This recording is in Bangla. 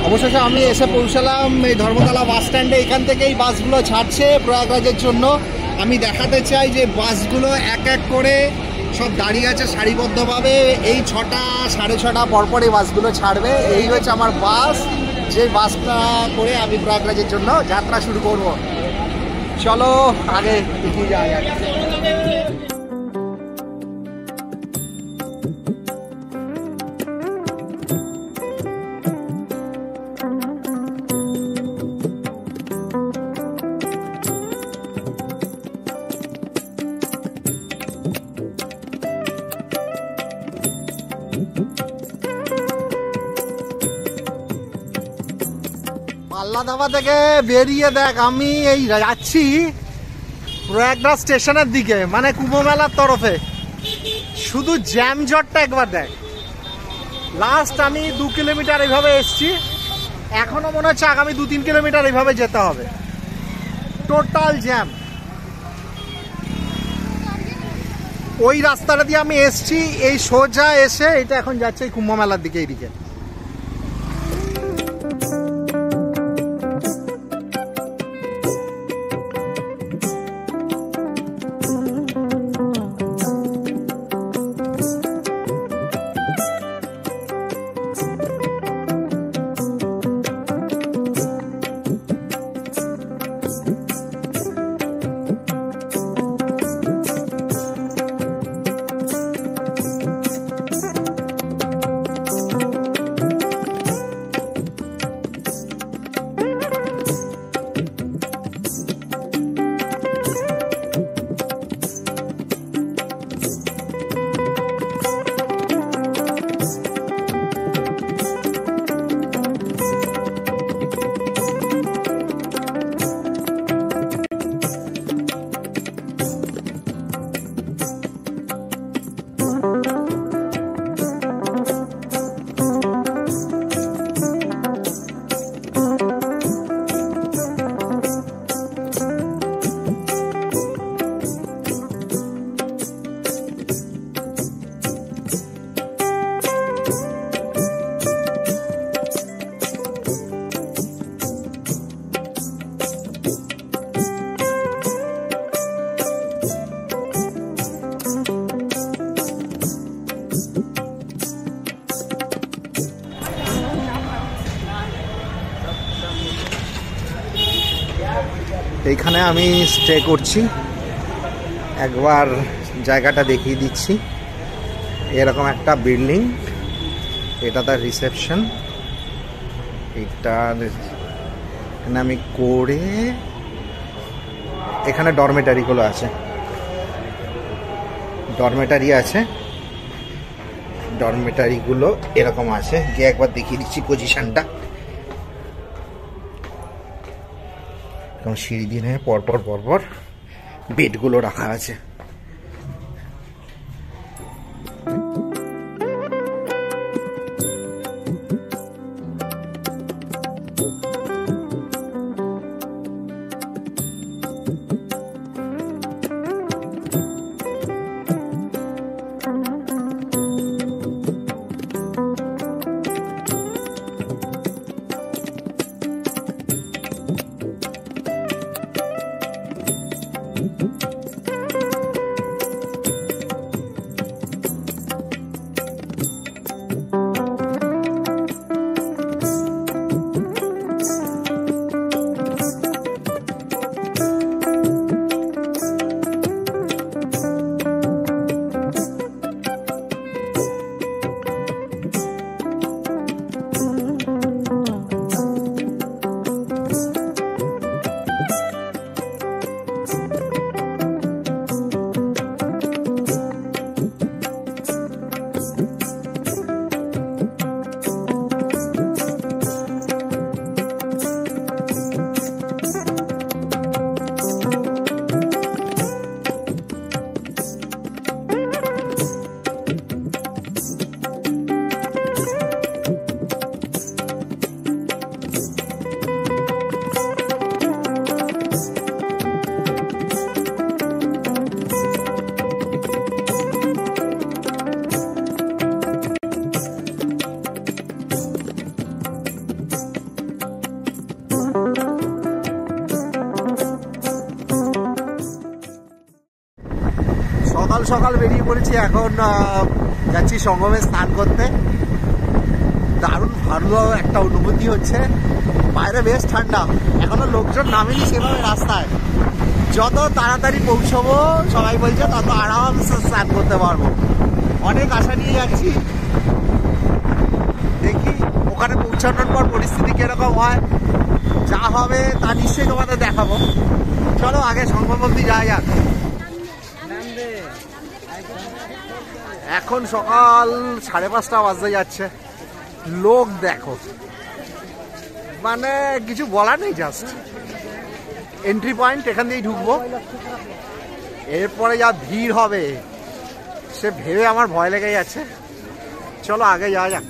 অবশেষে আমি এসে পৌঁছালাম এই ধর্মতলা বাস স্ট্যান্ডে। এখান থেকেই বাসগুলো ছাড়ছে প্রয়াগরাজের জন্য। আমি দেখাতে চাই যে বাসগুলো এক এক করে সব দাঁড়িয়ে আছে সারিবদ্ধভাবে। এই 6টা 6:30 পরপর এই বাসগুলো ছাড়বে। এই হচ্ছে আমার বাস, যে বাসটা করে আমি প্রয়াগরাজের জন্য যাত্রা শুরু করব। চলো আগে এগিয়ে যাওয়া যাক। পাল্লাধাবা থেকে বেরিয়ে দেখ আমি এই যাচ্ছি প্রয়াগরাজ স্টেশনের দিকে, মানে কুম্ভ মেলার তরফে। শুধু জ্যাম জটটা একবার দেখ। লাস্ট আমি 2 কিলোমিটার এইভাবে এসছি, এখনো মনে হচ্ছে আগামী 2-3 কিলোমিটার এইভাবে যেতে হবে। Total jam. ওই রাস্তাটা দিয়ে আমি এসছি, এই সোজা এসে এটা এখন যাচ্ছে এই কুম্ভ মেলার দিকে। এইদিকে এইখানে আমি স্টে করছি। একবার জায়গাটা দেখিয়ে দিচ্ছি। এরকম একটা বিল্ডিং, এটা তার রিসেপশন। এটার এখানে আমি করে এখানে ডরমেটারিগুলো আছে, ডরমেটারি আছে। ডরমেটারিগুলো এরকম আছে, গিয়ে একবার দেখিয়ে দিচ্ছি পজিশনটা। এবং সিঁড়ি দিয়ে পরপর পরপর বেডগুলো রাখা আছে। সকাল সকাল বেরিয়ে পড়েছি, এখন যাচ্ছি সঙ্গমে স্নান করতে। দারুণ ভালো একটা অনুভূতি হচ্ছে, বাইরে বেশ ঠান্ডা, এখনো লোকজন নামেনি সেভাবে রাস্তায়। যত তাড়াতাড়ি পৌঁছবো সবাই বলছে তত আরামসে স্নান করতে পারবো। অনেক আশা নিয়ে যাচ্ছি, দেখি ওখানে পৌঁছানোর পর পরিস্থিতি কিরকম হয়। যা হবে তা নিশ্চয়ই তোমাদের দেখাবো। চলো আগে সঙ্গম অবধি যাওয়া যাক। এখন সকাল 5:30 বাজতে যাচ্ছে, লোক দেখো, মানে কিছু বলার নেই। জাস্ট এন্ট্রি পয়েন্ট, এখান দিয়েই ঢুকবো। এরপরে যা ভিড় হবে সে ভেবে আমার ভয় লেগে যাচ্ছে। চলো আগে যাওয়া যাক।